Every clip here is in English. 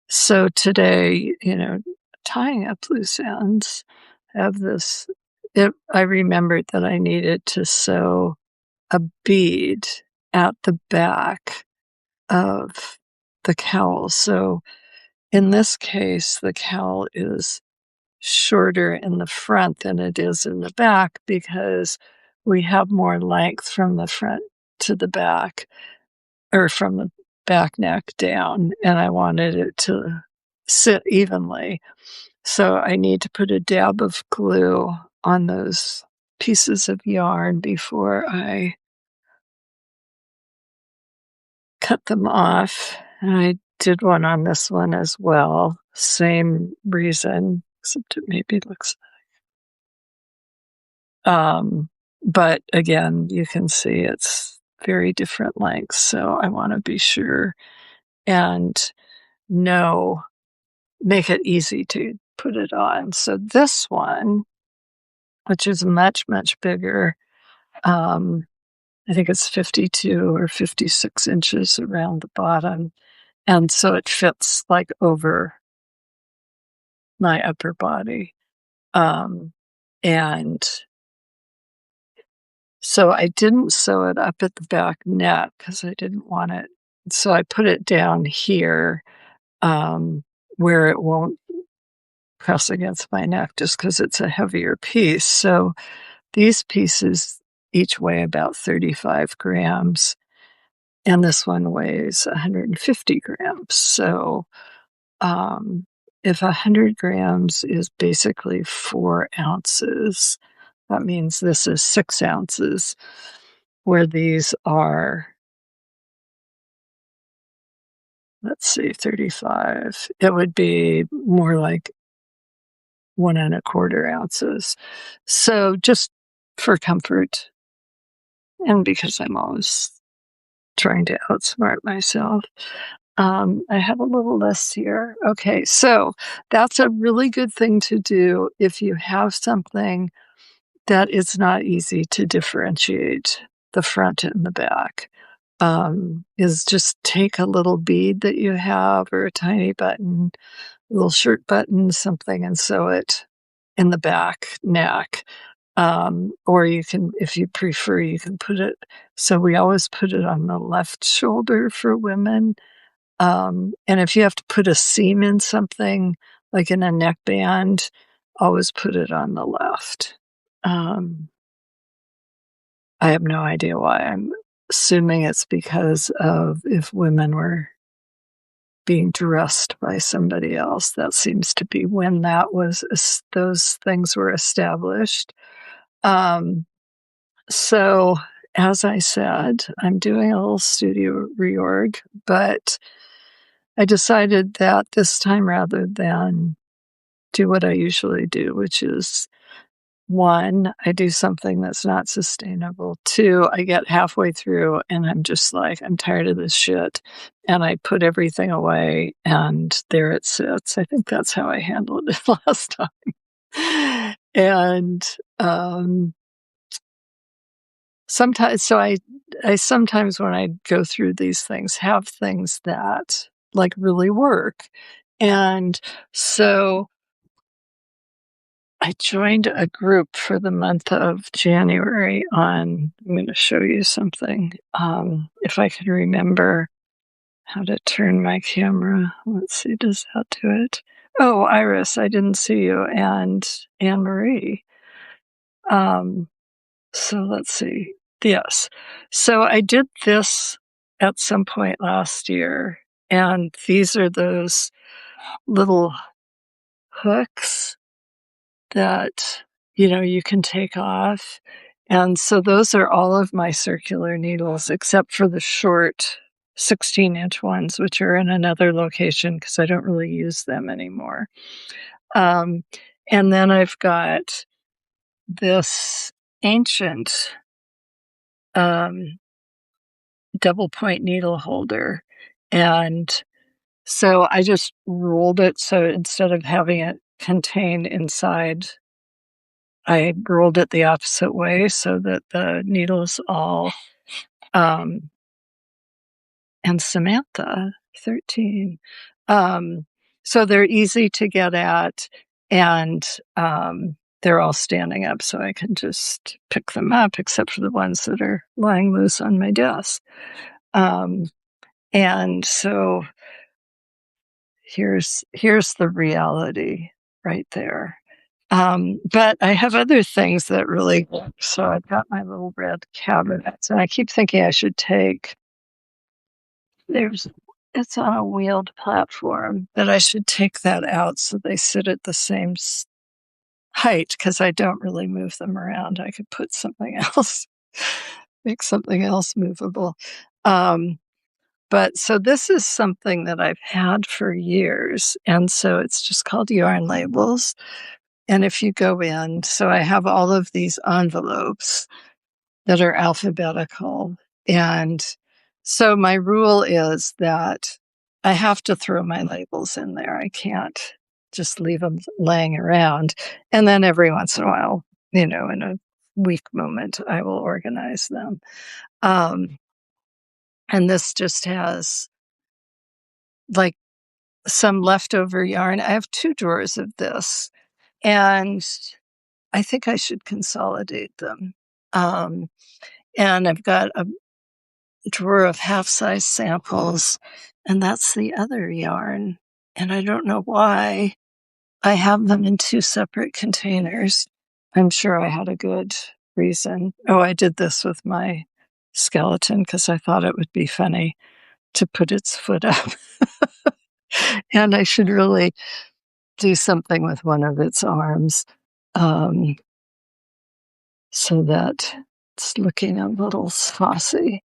So today, tying up loose ends, have this. I remembered that I needed to sew a bead at the back of the cowl. So in this case, the cowl is shorter in the front than it is in the back because we have more length from the front to the back, or from the back neck down, and I wanted it to sit evenly. So I need to put a dab of glue on those pieces of yarn before I cut them off. And I did one on this one as well. Same reason, except it maybe looks. But again, you can see it's very different lengths. So I want to be sure and make it easy to put it on. So this one, which is much, much bigger, I think it's 52 or 56 inches around the bottom. And so it fits like over my upper body. And so I didn't sew it up at the back neck because I didn't want it. So I put it down here, where it won't press against my neck just because it's a heavier piece. So these pieces each weigh about 35 grams, and this one weighs 150 grams. So if 100 grams is basically 4 ounces, that means this is 6 ounces, where these are, let's see, 35. It would be more like 1¼ ounces. So just for comfort, and because I'm always trying to outsmart myself, I have a little list here. Okay, so that's a really good thing to do if you have something that it's not easy to differentiate the front and the back. Is just take a little bead that you have, or a tiny button, little shirt button, something, and sew it in the back neck. Or you can, if you prefer, you can put it. So we always put it on the left shoulder for women. And if you have to put a seam in something, like in a neckband, always put it on the left. I have no idea why. I'm assuming it's because of if women were being dressed by somebody else. That seems to be when those things were established. So as I said, I'm doing a little studio reorg, but I decided that this time, rather than do what I usually do, which is 1, I do something that's not sustainable. 2, I get halfway through and I'm just like, I'm tired of this shit. And I put everything away and there it sits. I think that's how I handled it last time. And sometimes, so I sometimes, when I go through these things, have things that like really work. And so I joined a group for the month of January I'm going to show you something. If I can remember how to turn my camera. Let's see, does that do it? Oh, Iris, I didn't see you, and Anne Marie. So let's see. Yes. So I did this at some point last year, and these are those little hooks that, you can take off. And so those are all of my circular needles, except for the short 16-inch ones, which are in another location because I don't really use them anymore. And then I've got this ancient double point needle holder. And so I just rolled it. So instead of having it contained inside, I rolled it the opposite way so that the needles all, and Samantha, 13, So they're easy to get at, and they're all standing up, so I can just pick them up, except for the ones that are lying loose on my desk. Um, and so here's the reality right there. But I have other things that really work. So I've got my little red cabinets, and I keep thinking I should take. There's It's on a wheeled platform, that I should take that out so they sit at the same height, because I don't really move them around. I could put something else, make something else movable. Um, but so this is something that I've had for years, and so it's just called yarn labels. And if you go in, so I have all of these envelopes that are alphabetical. And so my rule is that I have to throw my labels in there. I can't just leave them laying around. And then every once in a while, in a weak moment, I will organize them. Um, and this just has like some leftover yarn. I have 2 drawers of this, and I think I should consolidate them. Um, and I've got a drawer of half-size samples, and that's the other yarn. And I don't know why I have them in 2 separate containers. I'm sure I had a good reason. Oh, I did this with my skeleton because I thought it would be funny to put its foot up. And I should really do something with one of its arms, um, so that it's looking a little saucy.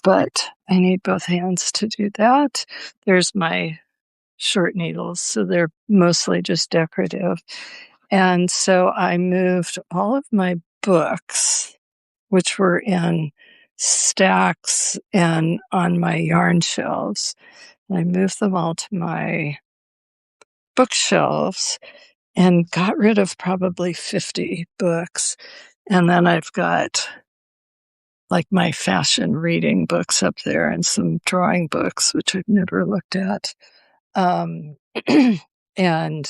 But I need both hands to do that. There's my short needles, so they're mostly just decorative. And so I moved all of my books, which were in stacks and on my yarn shelves. I moved them all to my bookshelves and got rid of probably 50 books. And then I've got like my fashion reading books up there and some drawing books, which I've never looked at. Um, and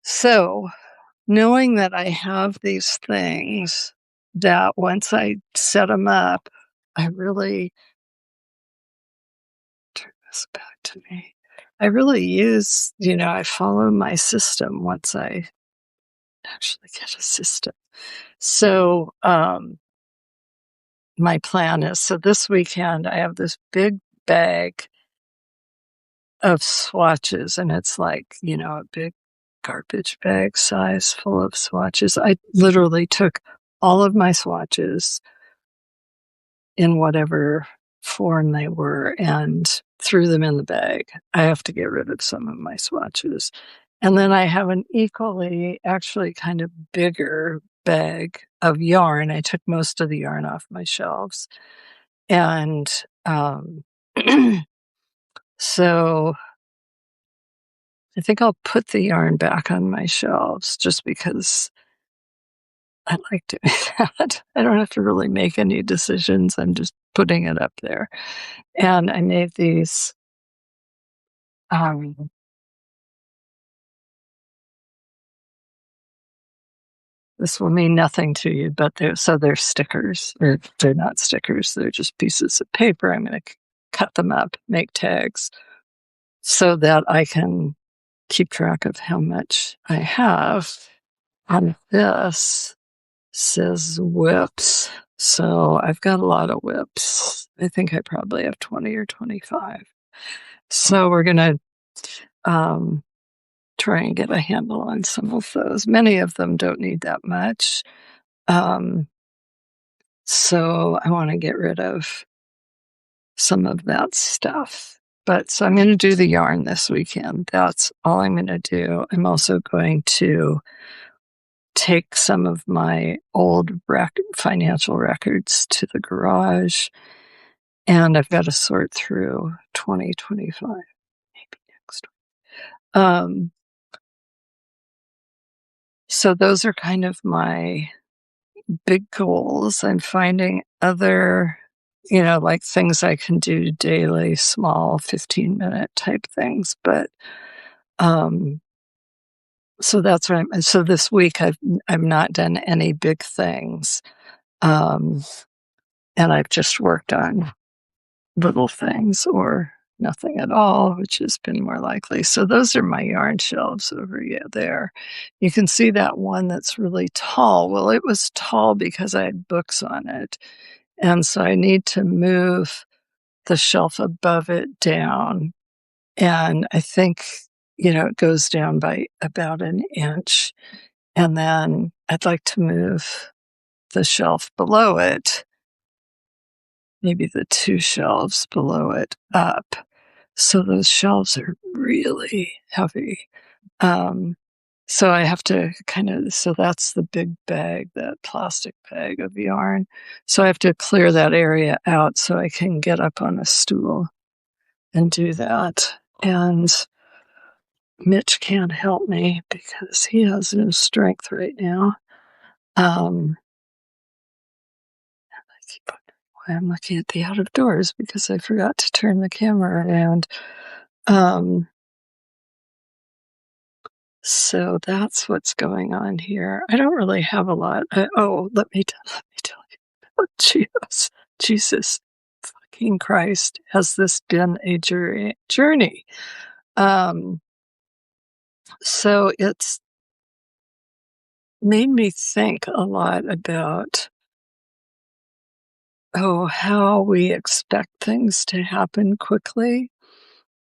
so knowing that I have these things, that once I set them up, I really turn this back to me. I really use, I follow my system once I actually get a system. So, my plan is, so this weekend I have this big bag of swatches, and it's like, a big garbage bag size full of swatches. I literally took all of my swatches in whatever form they were and threw them in the bag. I have to get rid of some of my swatches. And then I have an equally, actually kind of bigger bag of yarn. I took most of the yarn off my shelves. And so I think I'll put the yarn back on my shelves just because I like doing that. I don't have to really make any decisions. I'm just putting it up there. And I made these, um, this will mean nothing to you, but they're stickers, or they're not stickers. They're just pieces of paper. I'm going to cut them up, make tags so that I can keep track of how much I have. And this says whips. So I've got a lot of whips. I think I probably have 20 or 25. So we're going to try and get a handle on some of those. Many of them don't need that much. So I want to get rid of some of that stuff. But so I'm going to do the yarn this weekend. That's all I'm going to do. I'm also going to take some of my old financial records to the garage, and I've got to sort through 2025, maybe next week. So those are kind of my big goals. I'm finding other like things I can do daily, small 15-minute type things. But so that's what so this week I've not done any big things. Um, and I've just worked on little things or nothing at all, which has been more likely. So those are my yarn shelves over there. You can see that one that's really tall. Well, it was tall because I had books on it. And so I need to move the shelf above it down. And I think, it goes down by about an inch. And then I'd like to move the shelf below it, maybe the 2 shelves below it up. So those shelves are really heavy. Um, so I have to so that's the big bag, that plastic bag of yarn. So I have to clear that area out so I can get up on a stool and do that. And Mitch can't help me because he has no strength right now. I keep wondering why I'm looking at the out of doors because I forgot to turn the camera around. So that's what's going on here. I don't really have a lot. Let me tell you about Chios. Jesus fucking Christ, has this been a journey? Um, so it's made me think a lot about how we expect things to happen quickly,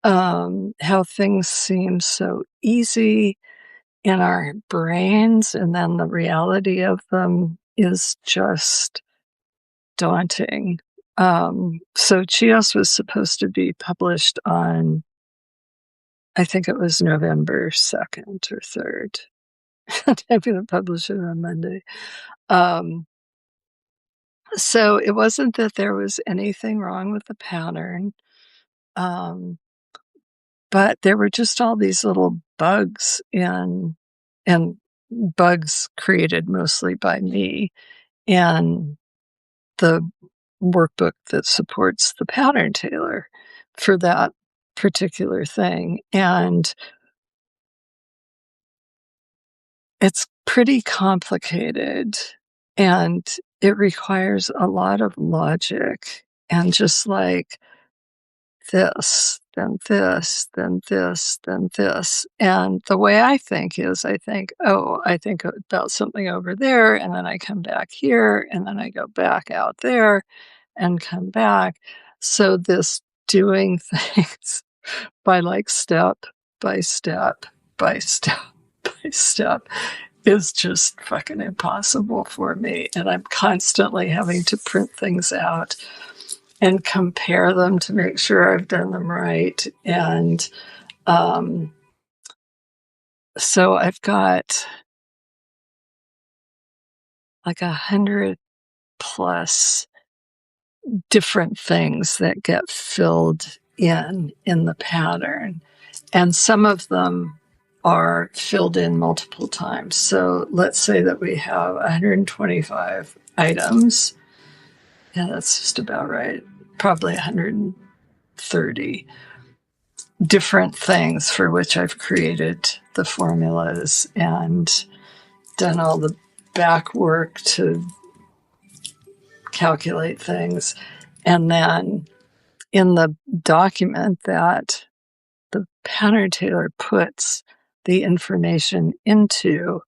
how things seem so easy in our brains, and then the reality of them is just daunting. So Chios was supposed to be published on, I think it was November 2nd or 3rd. I'm going to publish it on Monday. So it wasn't that there was anything wrong with the pattern, but there were just all these little bugs and bugs created mostly by me and the workbook that supports the pattern tailor for that particular thing. And it's pretty complicated and it requires a lot of logic and just like this, then this, then this, then this. And the way I think is I think about something over there, and then I come back here, and then I go back out there and come back. So this doing things by like step by step by step by step is just fucking impossible for me. And I'm constantly having to print things out and compare them to make sure I've done them right. And so I've got like 100 plus different things that get filled in the pattern. And some of them are filled in multiple times. So let's say that we have 125 items. Yeah, that's just about right. Probably 130 different things for which I've created the formulas and done all the back work to calculate things. And then in the document that the pattern tailor puts the information into,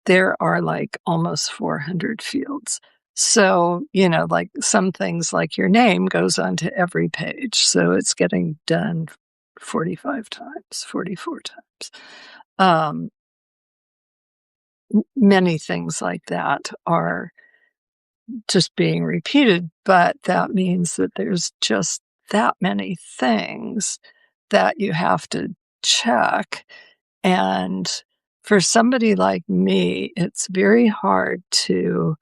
there are like almost 400 fields. So, like some things like your name goes onto every page. So it's getting done 45 times, 44 times. Many things like that are just being repeated, but that means that there's just that many things that you have to check. And for somebody like me, it's very hard to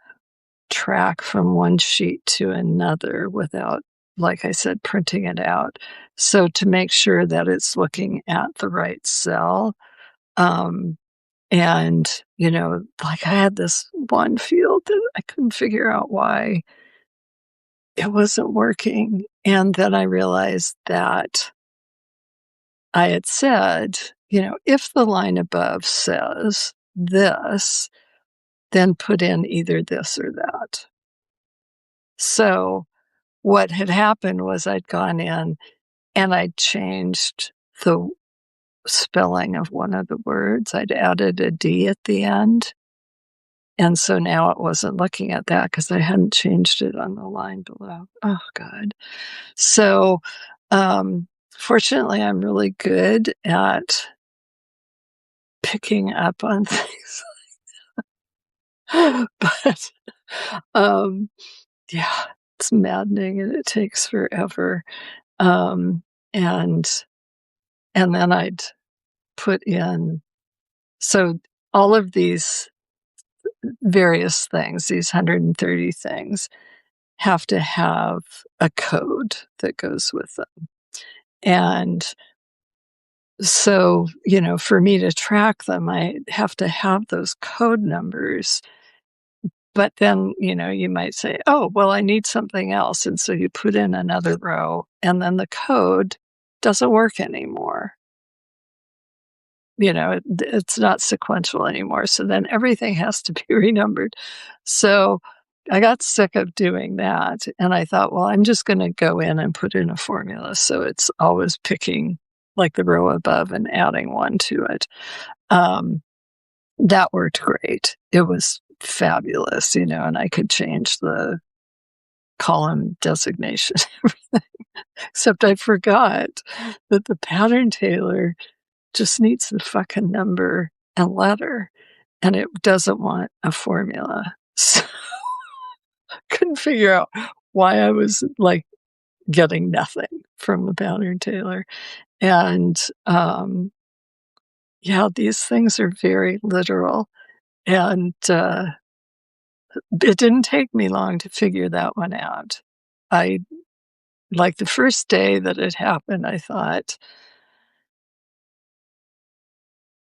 track from one sheet to another without, like I said, printing it out. So to make sure that it's looking at the right cell. And, like I had this one field that I couldn't figure out why it wasn't working. And then I realized that I had said, if the line above says this, then put in either this or that. So what had happened was I'd gone in and I'd changed the spelling of one of the words. I'd added a D at the end. And so now it wasn't looking at that because I hadn't changed it on the line below. Oh, God. So, fortunately, I'm really good at picking up on things. But, um, yeah, it's maddening and it takes forever. Um, and and then I'd put in so all of these various things, these 130 things, have to have a code that goes with them. And so, for me to track them, I have to have those code numbers. But then, you might say, oh, well, I need something else. And so you put in another row, and then the code doesn't work anymore. It's not sequential anymore. So then everything has to be renumbered. So I got sick of doing that. And I thought, well, I'm just going to go in and put in a formula. So it's always picking like the row above and adding one to it. That worked great. It was fabulous, and I could change the column designation, except I forgot that the pattern tailor just needs the fucking number and letter, and it doesn't want a formula. So couldn't figure out why I was like getting nothing from the pattern tailor. And yeah, these things are very literal. And it didn't take me long to figure that one out. I like the first day that it happened, I thought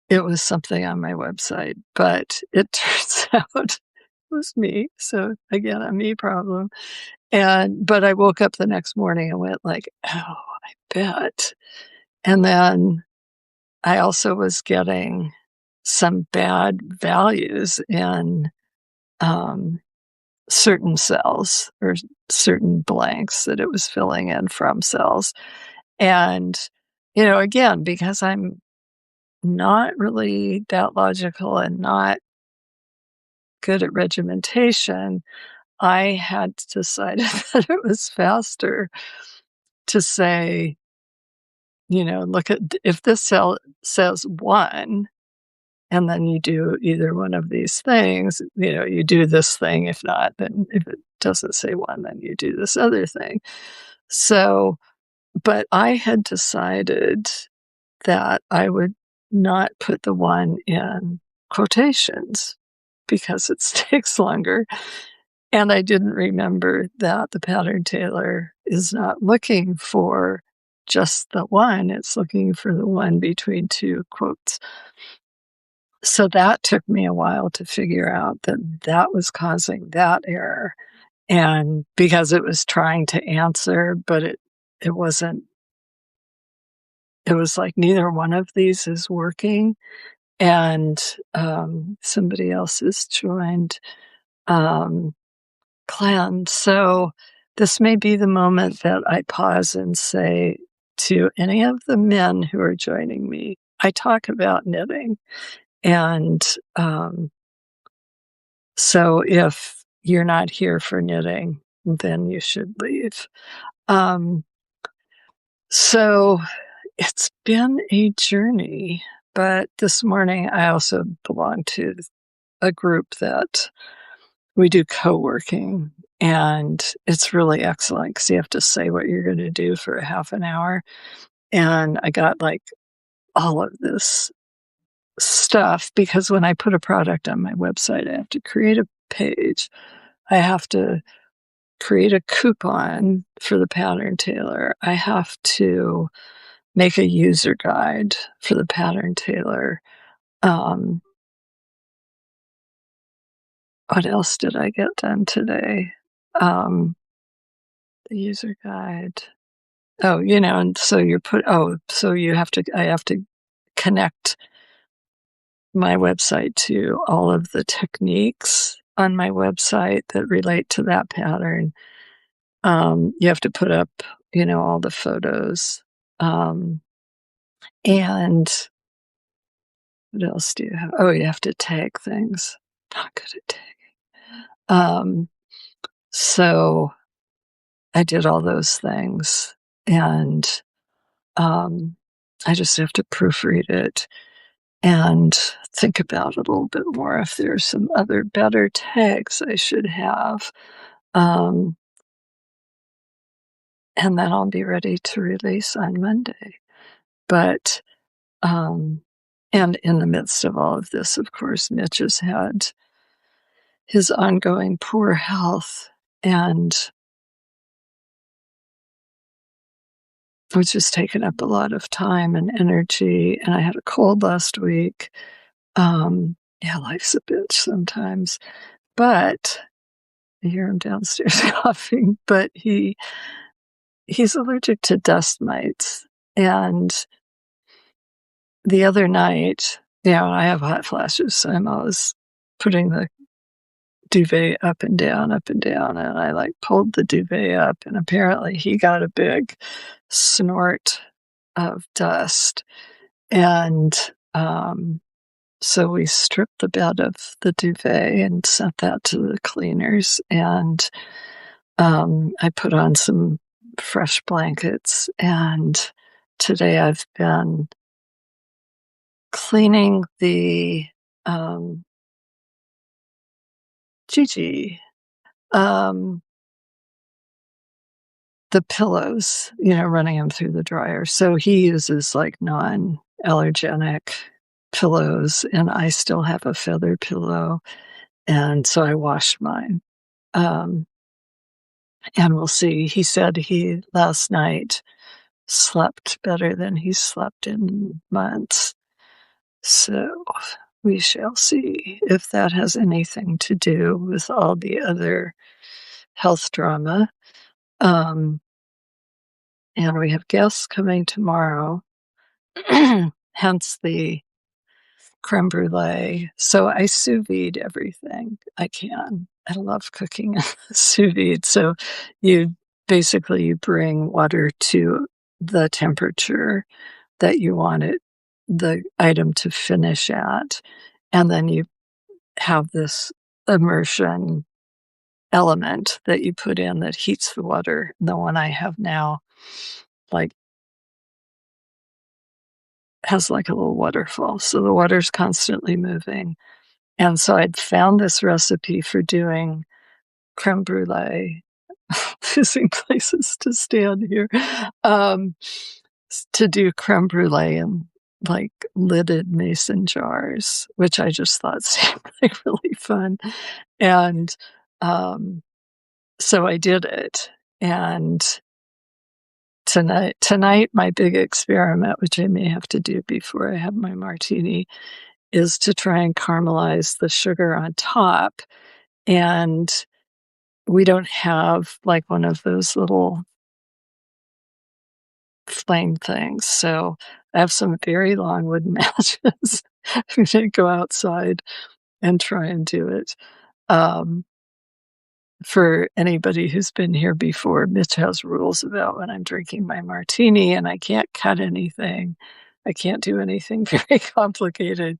it was something on my website, but it turns out it was me. So again, a me problem. But I woke up the next morning and went like, "Oh, I bet." And then I also was getting some bad values in, um, certain cells or certain blanks that it was filling in from cells. And, again, because I'm not really that logical and not good at regimentation, I had decided that it was faster to say, look at if this cell says 1, and then you do either one of these things, you do this thing. If not, then if it doesn't say 1, then you do this other thing. So, but I had decided that I would not put the 1 in quotations because it takes longer. And I didn't remember that the pattern tailor is not looking for just the 1, it's looking for the 1 between 2 quotes. So that took me a while to figure out that that was causing that error. And because it was trying to answer, but it wasn't, it was like neither one of these is working. And somebody else has joined. Clan. So this may be the moment that I pause and say to any of the men who are joining me, I talk about knitting. And so if you're not here for knitting, then you should leave. Um, so it's been a journey, but this morning I also belong to a group that we do co-working, and it's really excellent because you have to say what you're going to do for a half an hour. And I got like all of this stuff because when I put a product on my website, I have to create a page. I have to create a coupon for the pattern tailor. I have to make a user guide for the pattern tailor. Um, what else did I get done today? the user guide. Oh, and so I have to connect my website to all of the techniques on my website that relate to that pattern. You have to put up, all the photos. And what else do you have? Oh, you have to tag things. Not good at tagging. So I did all those things, and I just have to proofread it and think about it a little bit more if there's some other better tags I should have. Um, and then I'll be ready to release on Monday. But, and in the midst of all of this, of course, Mitch has had his ongoing poor health, and which has taken up a lot of time and energy. And I had a cold last week. Yeah, life's a bitch sometimes. But I hear him downstairs coughing, but he's allergic to dust mites. And the other night, I have hot flashes, so I'm always putting the duvet up and down, and I pulled the duvet up, and apparently he got a big snort of dust. And so we stripped the bed of the duvet and sent that to the cleaners. And I put on some fresh blankets. And today I've been cleaning the Gigi, the pillows, running them through the dryer. So he uses non-allergenic pillows, and I still have a feather pillow. And so I washed mine. And we'll see. He said he last night slept better than he slept in months. So we shall see if that has anything to do with all the other health drama. And we have guests coming tomorrow, hence the creme brulee. So I sous vide everything I can. I love cooking sous vide. So you bring water to the temperature that you want the item to finish at. And then you have this immersion element that you put in that heats the water. The one I have now, has a little waterfall. So the water's constantly moving. And so I'd found this recipe for doing creme brulee, losing places to stand here, to do creme brulee in lidded mason jars, which I just thought seemed really fun. And so I did it. And tonight, my big experiment, which I may have to do before I have my martini, is to try and caramelize the sugar on top. And we don't have one of those little flame things. So I have some very long wooden matches. I'm going to go outside and try and do it. For anybody who's been here before, Mitch has rules about when I'm drinking my martini, and I can't cut anything. I can't do anything very complicated.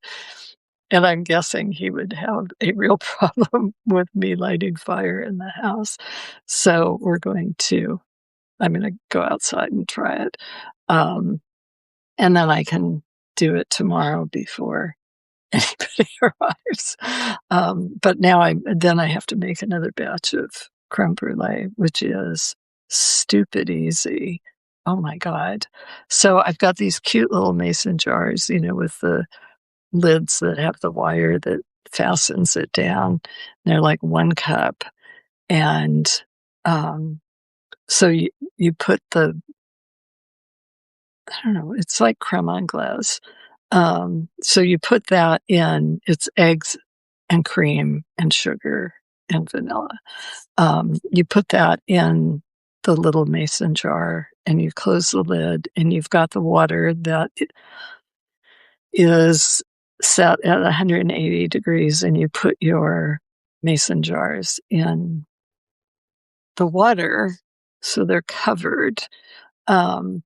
And I'm guessing he would have a real problem with me lighting fire in the house. So I'm going to go outside and try it. And then I can do it tomorrow before anybody arrives. But now I have to make another batch of creme brulee, which is stupid easy. Oh my God. So I've got these cute little mason jars, with the lids that have the wire that fastens it down. They're 1 cup. And so you put I don't know, it's like creme anglaise. So you put that in, it's eggs and cream and sugar and vanilla. You put that in the little mason jar, and you close the lid, and you've got the water that is set at 180 degrees, and you put your mason jars in the water so they're covered. Um,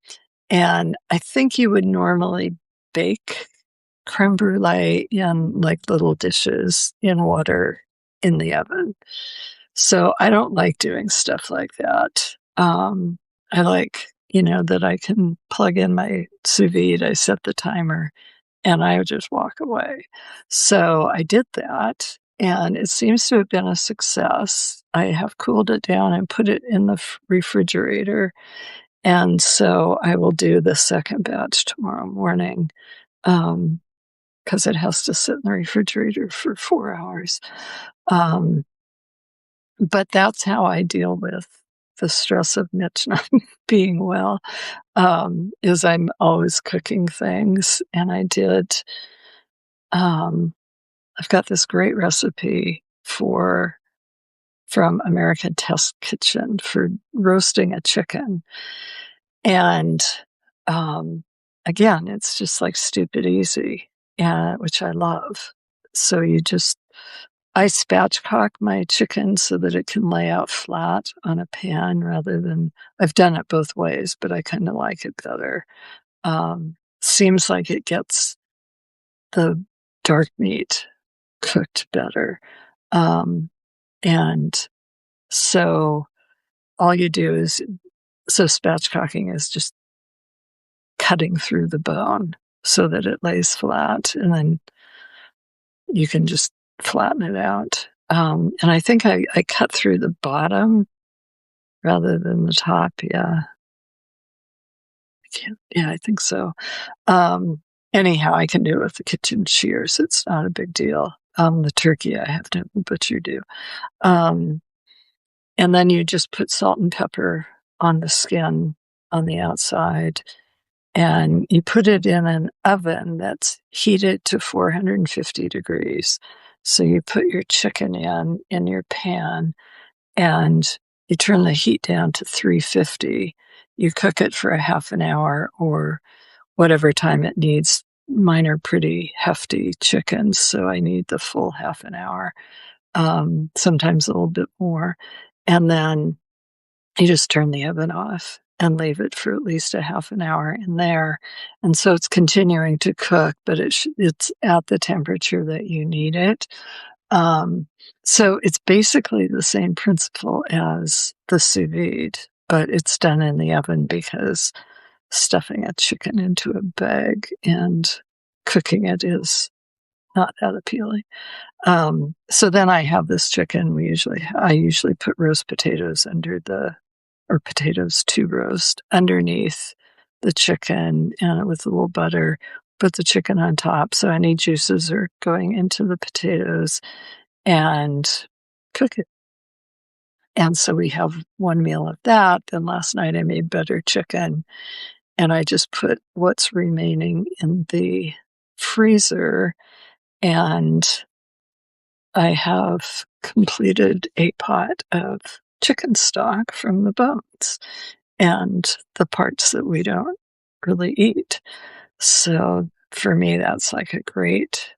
and I think you would normally bake creme brulee in, like, little dishes in water in the oven. So I don't like doing stuff like that. I like, that I can plug in my sous vide, I set the timer, and I would just walk away. So I did that, and it seems to have been a success. I have cooled it down and put it in the refrigerator, and so I will do the second batch tomorrow morning, because it has to sit in the refrigerator for 4 hours. Um, but that's how I deal with the stress of Mitch not being well, is I'm always cooking things, and um I've got this great recipe from American Test Kitchen for roasting a chicken, and, um, again, it's just, like, stupid easy, which I love. So I spatchcock my chicken so that it can lay out flat on a pan rather than I've done it both ways, but I kinda like it better. Seems like it gets the dark meat cooked better. Um, and so all you do is so spatchcocking is just cutting through the bone so that it lays flat, and then you can just flatten it out. And I think I cut through the bottom rather than the top. Yeah. Yeah, I think so. Um, Anyhow, I can do it with the kitchen shears. It's not a big deal. The turkey I have to have the butcher do. Um, and then you just put salt and pepper on the skin on the outside, and you put it in an oven that's heated to 450 degrees. So you put your chicken in your pan, and you turn the heat down to 350. You cook it for a half an hour or whatever time it needs. Mine are pretty hefty chickens, so I need the full half an hour, sometimes a little bit more. And then you just turn the oven off and leave it for at least a half an hour in there. And so it's continuing to cook, but it's at the temperature that you need it. Um, so it's basically the same principle as the sous vide, but it's done in the oven because stuffing a chicken into a bag and cooking it is not that appealing. So then I have this chicken. I usually put roast potatoes or potatoes to roast underneath the chicken, and with a little butter, put the chicken on top. So any juices are going into the potatoes and cook it. And so we have one meal of that. Then last night I made butter chicken, and I just put what's remaining in the freezer, and I have completed a pot of chicken stock from the bones and the parts that we don't really eat. So for me, that's like a great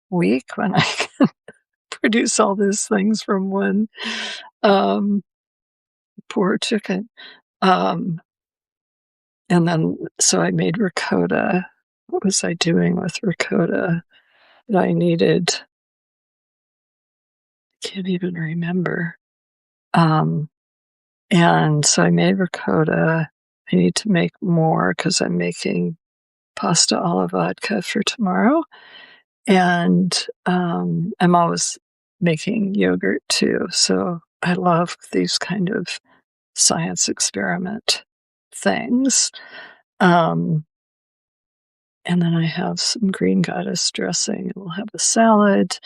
week when I can produce all these things from one um, poor chicken. Um, and then, so I made ricotta. What was I doing with ricotta that I needed? I can't even remember. Um, And so I made ricotta. I need to make more because I'm making pasta alla vodka for tomorrow. And I'm always making yogurt too. So I love these kind of science experiment things. Um, and then I have some green goddess dressing. We'll have a salad.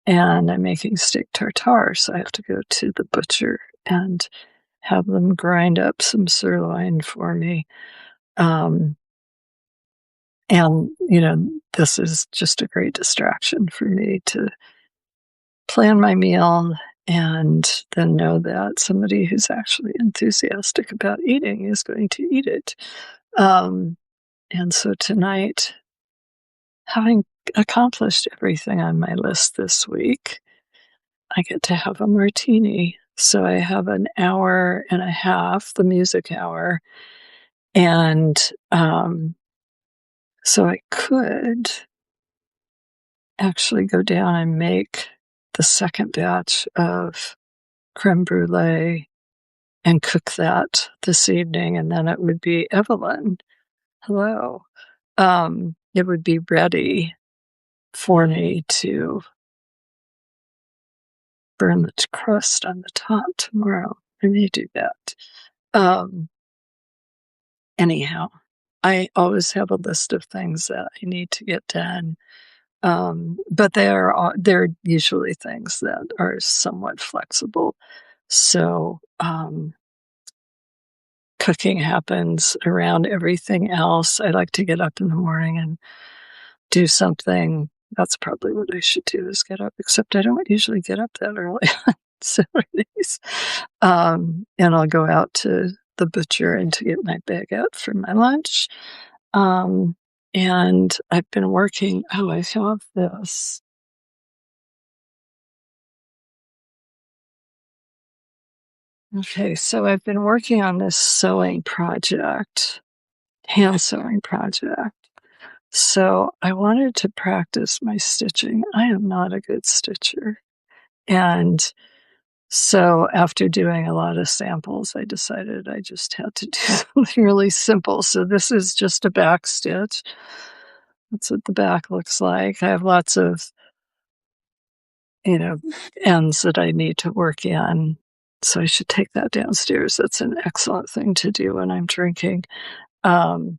And I'm making steak tartare. So I have to go to the butcher and have them grind up some sirloin for me. Um, and, this is just a great distraction for me to plan my meal and then know that somebody who's actually enthusiastic about eating is going to eat it. And so tonight, having accomplished everything on my list this week, I get to have a martini. So I have an hour and a half, the music hour, and so I could actually go down and make the second batch of creme brulee and cook that this evening, and then it would be Evelyn. Hello. It would be ready for me to burn the crust on the top tomorrow. I may do that. Um, Anyhow, I always have a list of things that I need to get done. But they're usually things that are somewhat flexible. So, cooking happens around everything else. I like to get up in the morning and do something. That's probably what I should do, is get up, except I don't usually get up that early on Saturdays. And I'll go out to the butcher and to get my bag out for my lunch. And I've been working. Oh, I have this. Okay, so I've been working on this sewing project, hand sewing project. So I wanted to practice my stitching. I am not a good stitcher. And so after doing a lot of samples, I decided I just had to do something really simple. So this is just a back stitch. That's what the back looks like. I have lots of, ends that I need to work in. So I should take that downstairs. That's an excellent thing to do when I'm drinking. Um,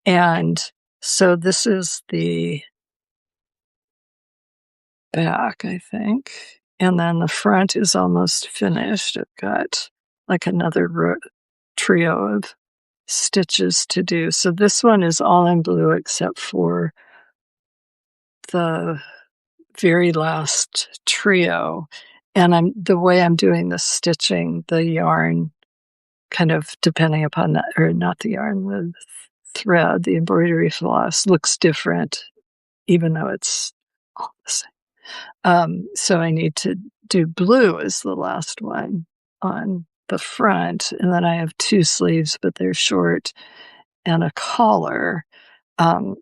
and so this is the back, I think. And then the front is almost finished. I've got like another trio of stitches to do. So this one is all in blue except for the very last trio. And the way I'm doing the stitching, the yarn, kind of depending upon that, or not the yarn, the thread, the embroidery floss looks different, even though it's all the same. So I need to do blue as the last one on the front, and then I have 2 sleeves, but they're short, and a collar.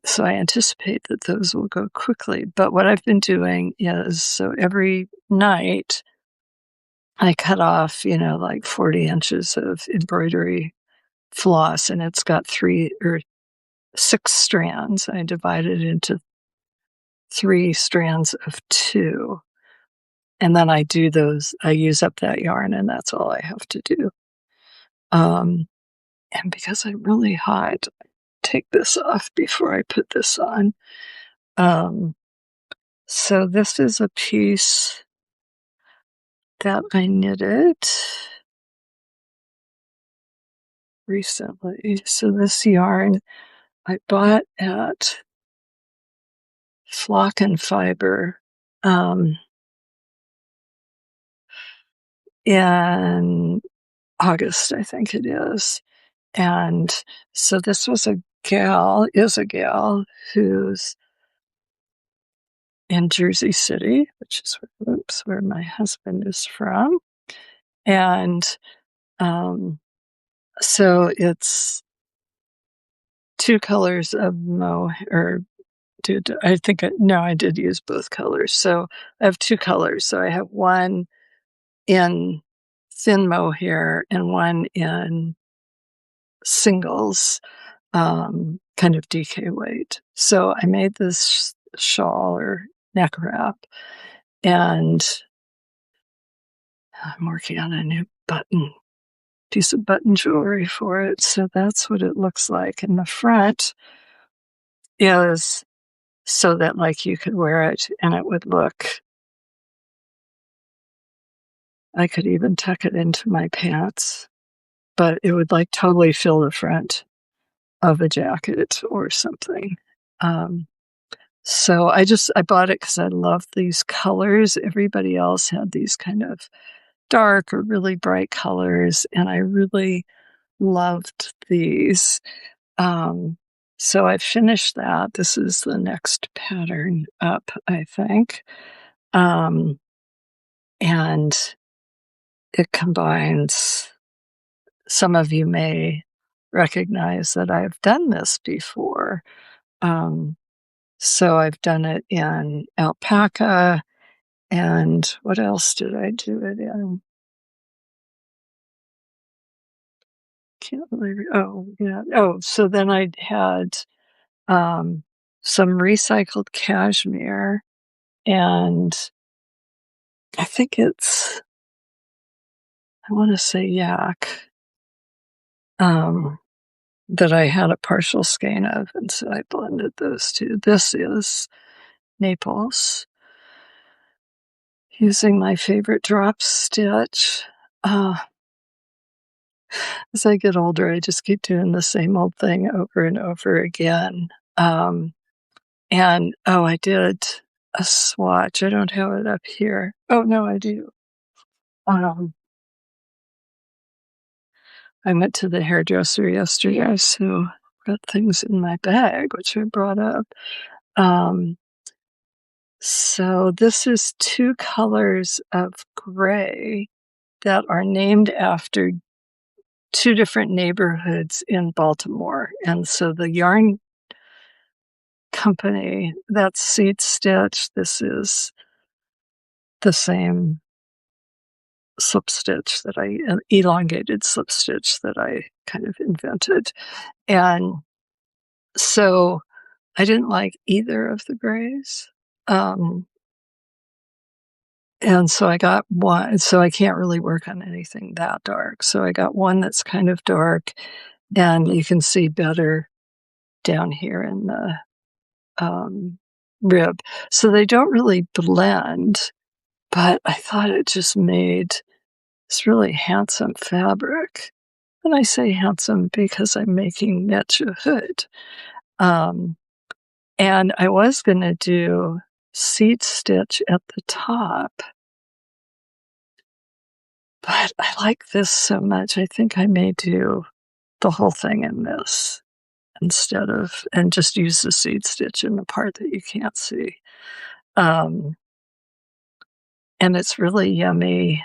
So I anticipate that those will go quickly. But what I've been doing is, so every night I cut off, like 40 inches of embroidery floss, and it's got 3 or 6 strands. I divide it into 3 strands of 2. And then I use up that yarn, and that's all I have to do. And because I'm really hot, I take this off before I put this on. So this is a piece that I knitted recently. So this yarn I bought at Flock and Fiber in August, I think it is. And so this is a gal who's in Jersey City, which is where my husband is from. And so it's 2 colors of mohair. I did use both colors. So I have 2 colors. So I have one in thin mohair and one in singles, kind of DK weight. So I made this shawl or neck wrap, and I'm working on a new piece of button jewelry for it. So that's what it looks like. And the front is so that like you could wear it and it would look, I could even tuck it into my pants, but it would like totally fill the front of a jacket or something. So I bought it because I love these colors. Everybody else had these kind of dark or really bright colors, and I really loved these. Um, so I finished that. This is the next pattern up, I think. Um, and it combines, some of you may recognize that I've done this before. Um, so I've done it in alpaca, and what else did I do it in? Can't really, oh, yeah. Oh, so then I had um, some recycled cashmere, and I think I want to say yak, um, that I had a partial skein of, and so I blended those two. This is Naples, using my favorite drop stitch. Uh, as I get older, I just keep doing the same old thing over and over again. Um, and oh, I did a swatch. I don't have it up here. Oh, no, I do. Um, I went to the hairdresser yesterday, so got things in my bag, which I brought up. Um, so this is two colors of gray that are named after two different neighborhoods in Baltimore. And so the yarn company, that's Seed Stitch. This is the same slip stitch that elongated slip stitch that I kind of invented. And so I didn't like either of the grays. Um, and so I got one, so I can't really work on anything that dark. So I got one that's kind of dark, and you can see better down here in the rib. So they don't really blend, but I thought it just made this really handsome fabric. And I say handsome because I'm making Mitch a hood. And I was going to do seed stitch at the top, but I like this so much. I think I may do the whole thing in this instead of, and just use the seed stitch in the part that you can't see. And it's really yummy,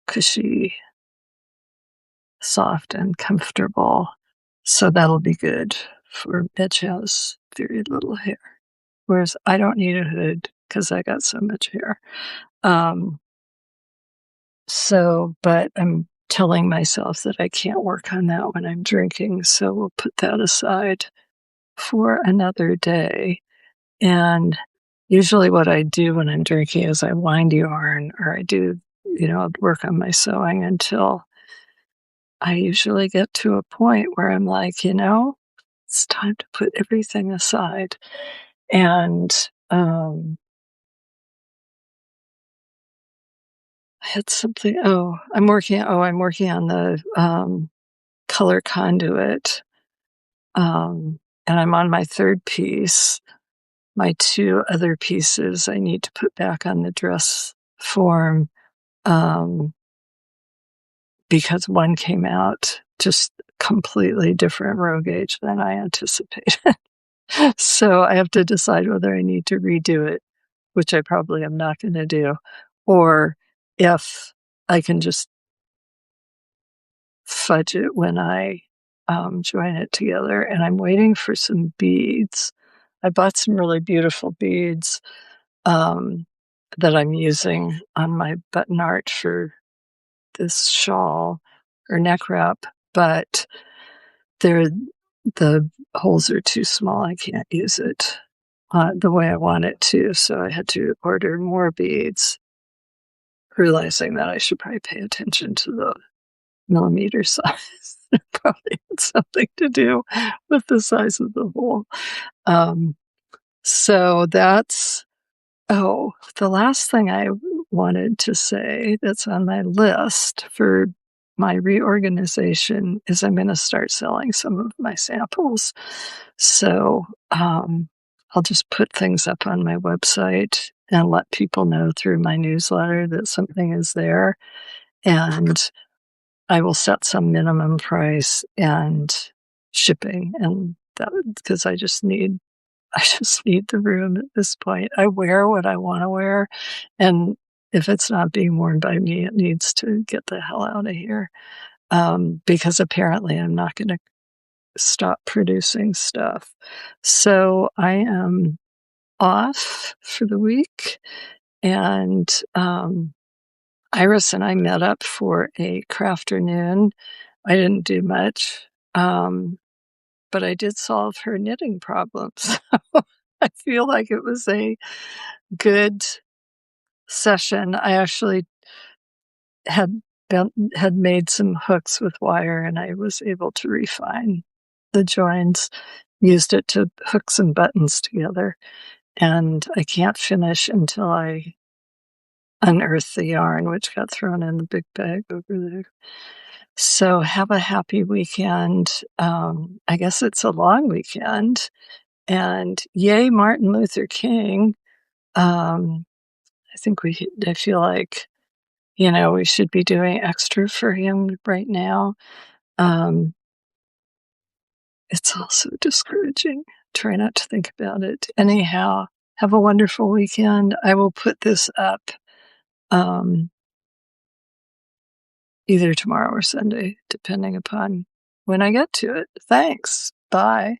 cushy, soft, and comfortable. So that'll be good for Mitch has very little hair. Whereas I don't need a hood because I got so much hair. But I'm telling myself that I can't work on that when I'm drinking. So we'll put that aside for another day. And usually what I do when I'm drinking is I wind yarn, or I do, work on my sewing until I usually get to a point where I'm like, it's time to put everything aside. And I had something. I'm working on the color conduit. And I'm on my third piece. My two other pieces I need to put back on the dress form, because one came out just completely different row gauge than I anticipated. So I have to decide whether I need to redo it, which I probably am not going to do, or if I can just fudge it when I join it together. And I'm waiting for some beads. I bought some really beautiful beads that I'm using on my button art for this shawl or neck wrap, but the holes are too small. I can't use it the way I want it to. So I had to order more beads, realizing that I should probably pay attention to the millimeter size. It probably had something to do with the size of the hole. So that's, the last thing I wanted to say that's on my list for my reorganization is I'm going to start selling some of my samples. So I'll just put things up on my website and let people know through my newsletter that something is there, and I will set some minimum price and shipping, and that because I just need the room at this point. I wear what I wanna wear, and if it's not being worn by me, it needs to get the hell out of here, because apparently I'm not gonna stop producing stuff. So I am off for the week, and, Iris and I met up for a crafternoon. I didn't do much, um, but I did solve her knitting problems. I feel like it was a good session. I actually had had made some hooks with wire, and I was able to refine the joins, used it to hook some buttons together, and I can't finish until I unearth the yarn, which got thrown in the big bag over there. So have a happy weekend. I guess it's a long weekend, and yay, Martin Luther King. Um, I feel like, we should be doing extra for him right now. Um, it's also discouraging. Try not to think about it. Anyhow, have a wonderful weekend. I will put this up, um, either tomorrow or Sunday, depending upon when I get to it. Thanks. Bye.